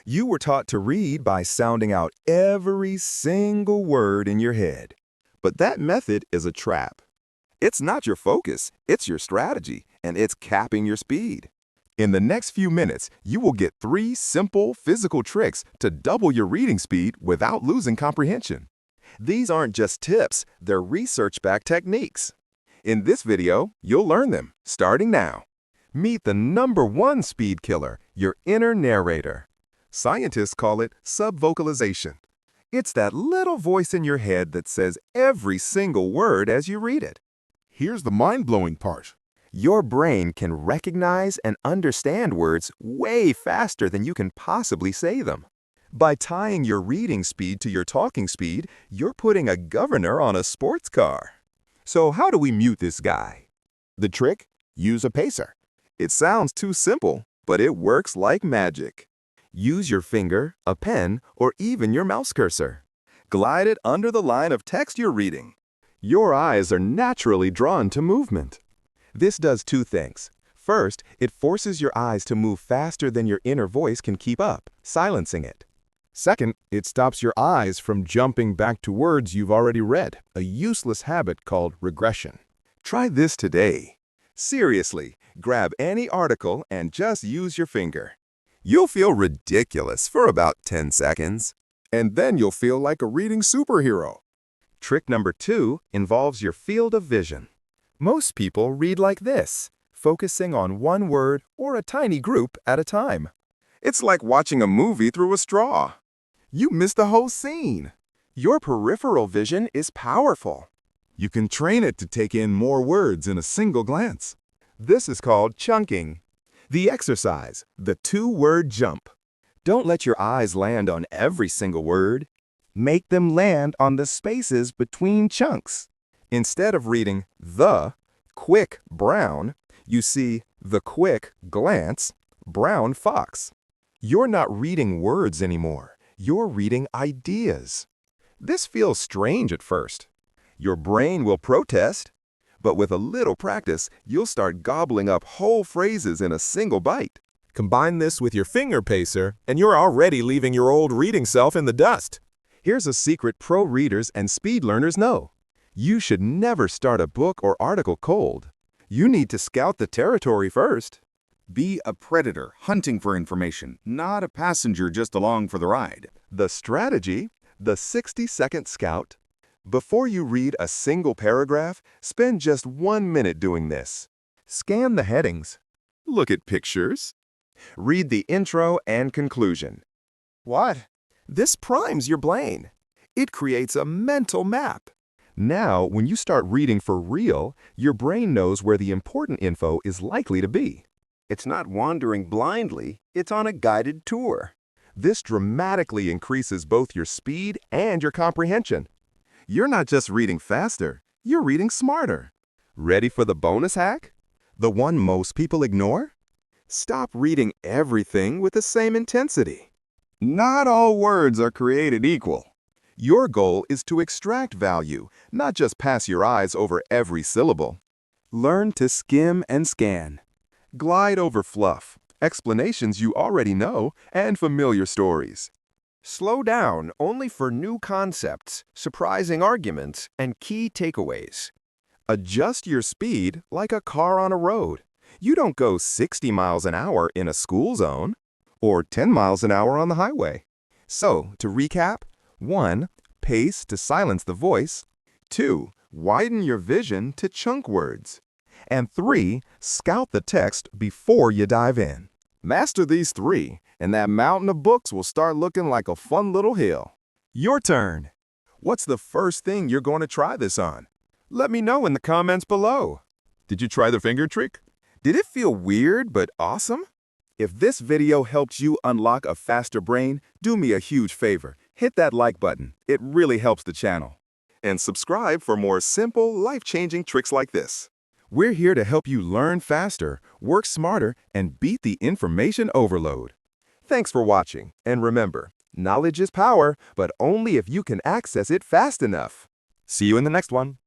You were taught to read by sounding out every single word in your head. But that method is a trap. It's not your focus, it's your strategy, and it's capping your speed. In the next few minutes, you will get 3 simple physical tricks to double your reading speed without losing comprehension. These aren't just tips, they're research-backed techniques. In this video, you'll learn them, starting now. Meet the #1 speed killer, your inner narrator. Scientists call it subvocalization. It's that little voice in your head that says every single word as you read it. Here's the mind-blowing part. Your brain can recognize and understand words way faster than you can possibly say them. By tying your reading speed to your talking speed, you're putting a governor on a sports car. So how do we mute this guy? The trick? Use a pacer. It sounds too simple, but it works like magic. Use your finger, a pen, or even your mouse cursor. Glide it under the line of text you're reading. Your eyes are naturally drawn to movement. This does 2 things. First, it forces your eyes to move faster than your inner voice can keep up, silencing it. Second, it stops your eyes from jumping back to words you've already read, a useless habit called regression. Try this today. Seriously, grab any article and just use your finger. You'll feel ridiculous for about 10 seconds. And then you'll feel like a reading superhero. Trick number 2 involves your field of vision. Most people read like this, focusing on one word or a tiny group at a time. It's like watching a movie through a straw. You miss the whole scene. Your peripheral vision is powerful. You can train it to take in more words in a single glance. This is called chunking. The exercise, the 2-word jump. Don't let your eyes land on every single word. Make them land on the spaces between chunks. Instead of reading the quick brown, you see the quick glance brown fox. You're not reading words anymore. You're reading ideas. This feels strange at first. Your brain will protest, but with a little practice, you'll start gobbling up whole phrases in a single bite. Combine this with your finger pacer, and you're already leaving your old reading self in the dust. Here's a secret pro readers and speed learners know. You should never start a book or article cold. You need to scout the territory first. Be a predator hunting for information, not a passenger just along for the ride. The strategy, the 60-second scout. Before you read a single paragraph, spend just 1 minute doing this. Scan the headings. Look at pictures. Read the intro and conclusion. What? This primes your brain. It creates a mental map. Now, when you start reading for real, your brain knows where the important info is likely to be. It's not wandering blindly, it's on a guided tour. This dramatically increases both your speed and your comprehension. You're not just reading faster, you're reading smarter. Ready for the bonus hack? The one most people ignore? Stop reading everything with the same intensity. Not all words are created equal. Your goal is to extract value, not just pass your eyes over every syllable. Learn to skim and scan. Glide over fluff, explanations you already know, and familiar stories. Slow down only for new concepts, surprising arguments, and key takeaways. Adjust your speed like a car on a road. You don't go 60 miles an hour in a school zone, or 10 miles an hour on the highway. So, to recap, 1. Pace to silence the voice. 2. Widen your vision to chunk words. And 3. Scout the text before you dive in. Master these 3, and that mountain of books will start looking like a fun little hill. Your turn. What's the first thing you're going to try this on? Let me know in the comments below. Did you try the finger trick? Did it feel weird but awesome? If this video helped you unlock a faster brain, do me a huge favor. Hit that like button. It really helps the channel. And subscribe for more simple, life-changing tricks like this. We're here to help you learn faster, work smarter, and beat the information overload. Thanks for watching, and remember, knowledge is power, but only if you can access it fast enough. See you in the next one.